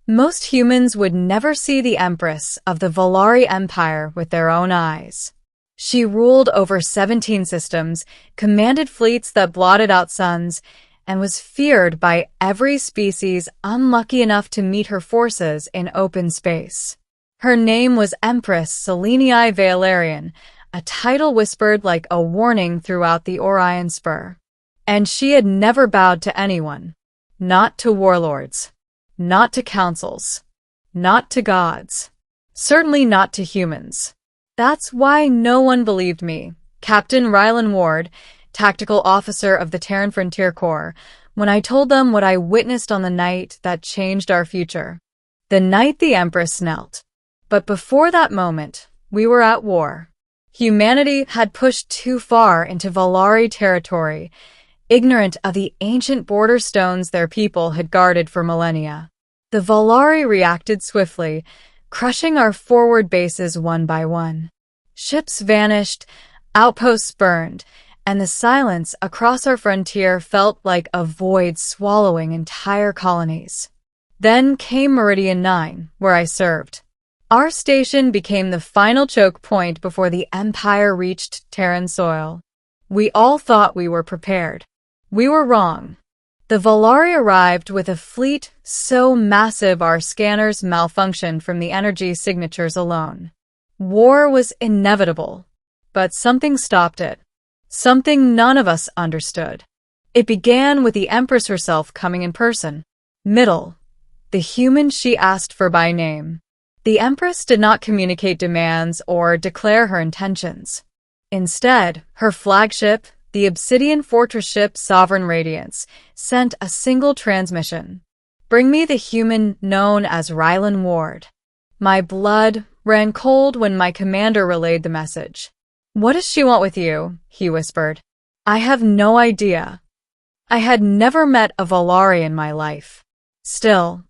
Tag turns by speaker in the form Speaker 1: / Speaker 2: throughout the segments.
Speaker 1: Most humans would never see the Empress of the Vaelari Empire with their own eyes. She ruled over 17 systems, commanded fleets that blotted out suns, and was feared by every species unlucky enough to meet her forces in open space. Her name was Empress Seleniae Vaelarian, a title whispered like a warning throughout the Orion Spur. And she had never bowed to anyone. Not to warlords. Not to councils. Not to gods. Certainly not to humans. That's why no one believed me, Captain Rylan Ward, tactical officer of the Terran Frontier Corps, when I told them what I witnessed on the night that changed our future. The night the Empress knelt. But before that moment, we were at war. Humanity had pushed too far into Vaelari territory, ignorant of the ancient border stones their people had guarded for millennia. The Vaelari reacted swiftly, crushing our forward bases one by one. Ships vanished, outposts burned, and the silence across our frontier felt like a void swallowing entire colonies. Then came Meridian 9, where I served. Our station became the final choke point before the Empire reached Terran soil. We all thought we were prepared. We were wrong. The Vaelari arrived with a fleet so massive our scanners malfunctioned from the energy signatures alone. War was inevitable, but something stopped it. Something none of us understood. It began with the Empress herself coming in person. Middle, the human she asked for by name. The Empress did not communicate demands or declare her intentions. Instead, her flagship, the Obsidian Fortress ship Sovereign Radiance, sent a single transmission. Bring me the human known as Rylan Ward. My blood ran cold when my commander relayed the message. What does she want with you? He whispered. I have no idea. I had never met a Vaelari in my life. Still,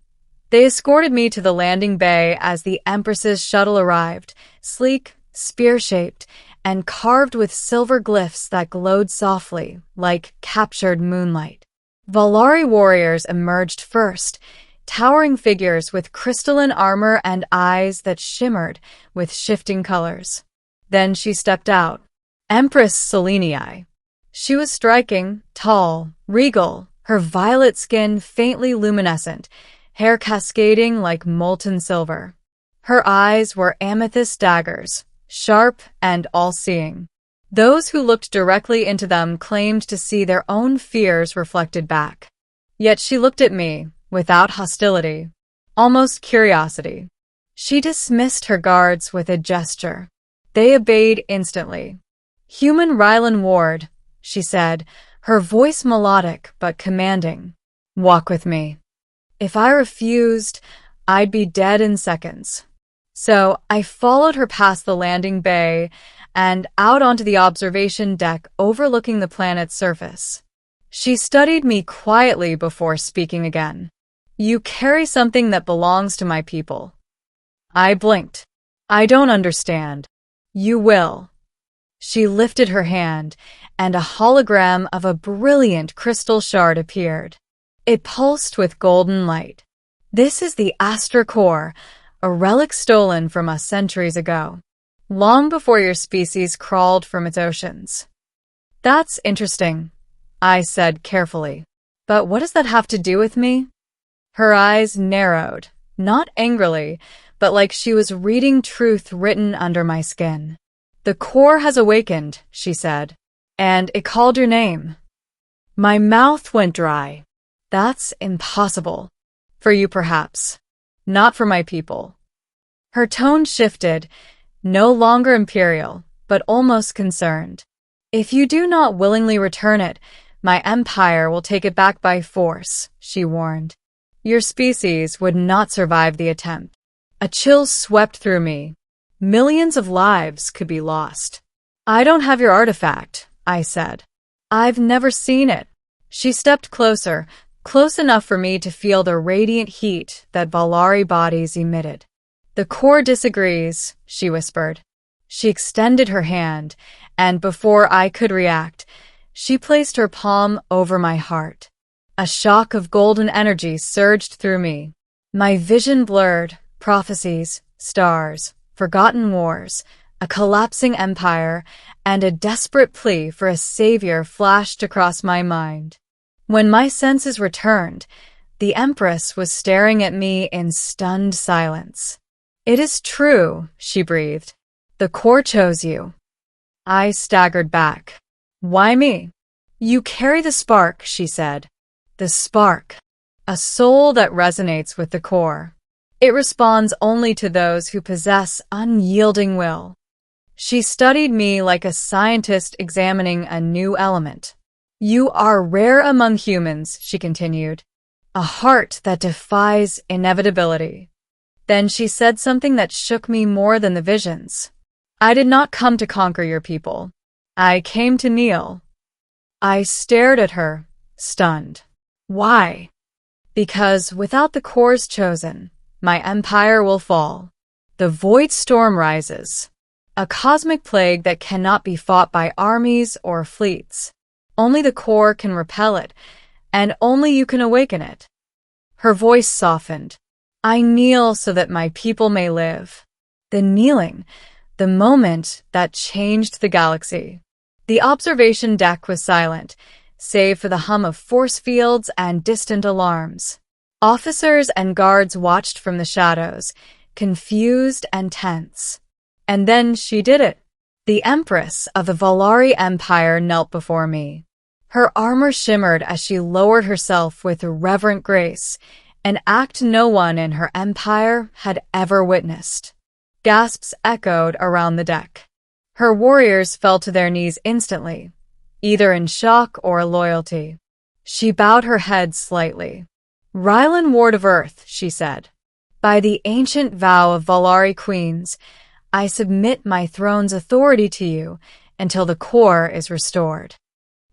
Speaker 1: they escorted me to the landing bay as the Empress's shuttle arrived, sleek, spear-shaped, and carved with silver glyphs that glowed softly, like captured moonlight. Vaelari warriors emerged first, towering figures with crystalline armor and eyes that shimmered with shifting colors. Then she stepped out. Empress Seleniae. She was striking, tall, regal, her violet skin faintly luminescent, hair cascading like molten silver. Her eyes were amethyst daggers, sharp and all-seeing. Those who looked directly into them claimed to see their own fears reflected back. Yet she looked at me, without hostility, almost curiosity. She dismissed her guards with a gesture. They obeyed instantly. Human Rylan Ward, she said, her voice melodic but commanding. Walk with me. If I refused, I'd be dead in seconds. So I followed her past the landing bay and out onto the observation deck overlooking the planet's surface. She studied me quietly before speaking again. You carry something that belongs to my people. I blinked. I don't understand. You will. She lifted her hand, and a hologram of a brilliant crystal shard appeared. It pulsed with golden light. This is the Astra core, a relic stolen from us centuries ago, long before your species crawled from its oceans. That's interesting, I said carefully. But what does that have to do with me? Her eyes narrowed, not angrily, but like she was reading truth written under my skin. The core has awakened, she said, and it called your name. My mouth went dry. That's impossible. For you, perhaps. Not for my people. Her tone shifted, no longer imperial, but almost concerned. If you do not willingly return it, my empire will take it back by force, she warned. Your species would not survive the attempt. A chill swept through me. Millions of lives could be lost. I don't have your artifact, I said. I've never seen it. She stepped closer, close enough for me to feel the radiant heat that Vaelari bodies emitted. The core disagrees, she whispered. She extended her hand, and before I could react, she placed her palm over my heart. A shock of golden energy surged through me. My vision blurred, prophecies, stars, forgotten wars, a collapsing empire, and a desperate plea for a savior flashed across my mind. When my senses returned, the Empress was staring at me in stunned silence. "It is true," she breathed. "The core chose you." I staggered back. "Why me?" "You carry the spark," she said. "The spark. A soul that resonates with the core. It responds only to those who possess unyielding will." She studied me like a scientist examining a new element. "You are rare among humans," she continued. "A heart that defies inevitability." Then she said something that shook me more than the visions. "I did not come to conquer your people. I came to kneel." I stared at her, stunned. "Why?" "Because without the cores chosen, my empire will fall. The void storm rises. A cosmic plague that cannot be fought by armies or fleets. Only the core can repel it, and only you can awaken it." Her voice softened. "I kneel so that my people may live." The kneeling, the moment that changed the galaxy. The observation deck was silent, save for the hum of force fields and distant alarms. Officers and guards watched from the shadows, confused and tense. And then she did it. The Empress of the Vaelari Empire knelt before me. Her armor shimmered as she lowered herself with reverent grace, an act no one in her empire had ever witnessed. Gasps echoed around the deck. Her warriors fell to their knees instantly, either in shock or loyalty. She bowed her head slightly. "Rylan, Ward of Earth," she said. "By the ancient vow of Vaelari Queens, I submit my throne's authority to you until the core is restored."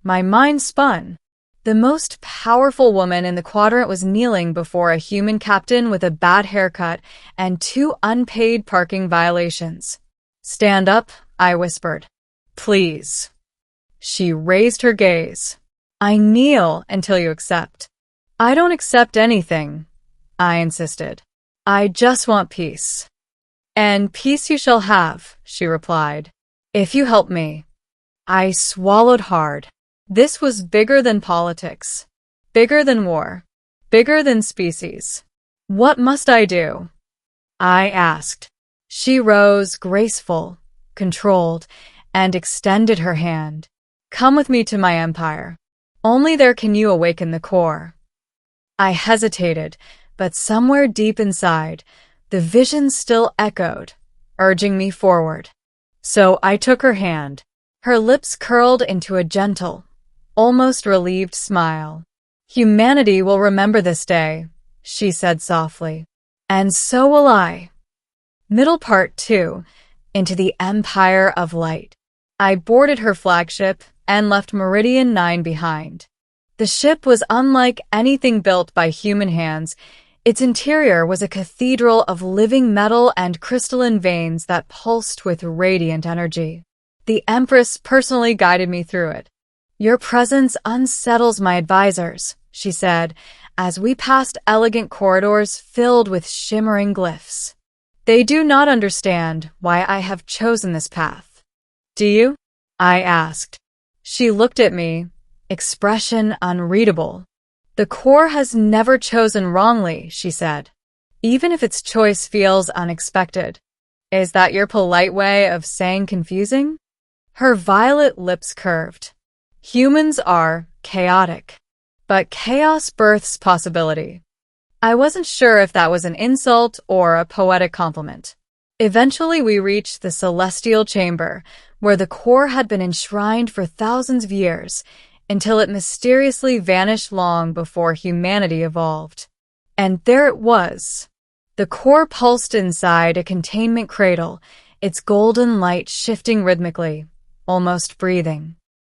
Speaker 1: My mind spun. The most powerful woman in the quadrant was kneeling before a human captain with a bad haircut and 2 unpaid parking violations. "Stand up," I whispered. "Please." She raised her gaze. "I kneel until you accept." "I don't accept anything," I insisted. "I just want peace." "And peace you shall have," she replied, "if you help me." I swallowed hard. This was bigger than politics, bigger than war, bigger than species. "What must I do?" I asked. She rose, graceful, controlled, and extended her hand. "Come with me to my empire. Only there can you awaken the core." I hesitated, but somewhere deep inside, the vision still echoed, urging me forward. So I took her hand. Her lips curled into a gentle, almost relieved smile. "Humanity will remember this day," she said softly. "And so will I." Middle Part 2, Into the Empire of Light. I boarded her flagship and left Meridian 9 behind. The ship was unlike anything built by human hands. Its interior was a cathedral of living metal and crystalline veins that pulsed with radiant energy. The Empress personally guided me through it. "Your presence unsettles my advisors," she said, as we passed elegant corridors filled with shimmering glyphs. "They do not understand why I have chosen this path." "Do you?" I asked. She looked at me, expression unreadable. "The core has never chosen wrongly," she said, "even if its choice feels unexpected." "Is that your polite way of saying confusing?" Her violet lips curved. "Humans are chaotic, but chaos births possibility." I wasn't sure if that was an insult or a poetic compliment. Eventually we reached the celestial chamber, where the core had been enshrined for thousands of years, until it mysteriously vanished long before humanity evolved. And there it was. The core pulsed inside a containment cradle, its golden light shifting rhythmically, almost breathing.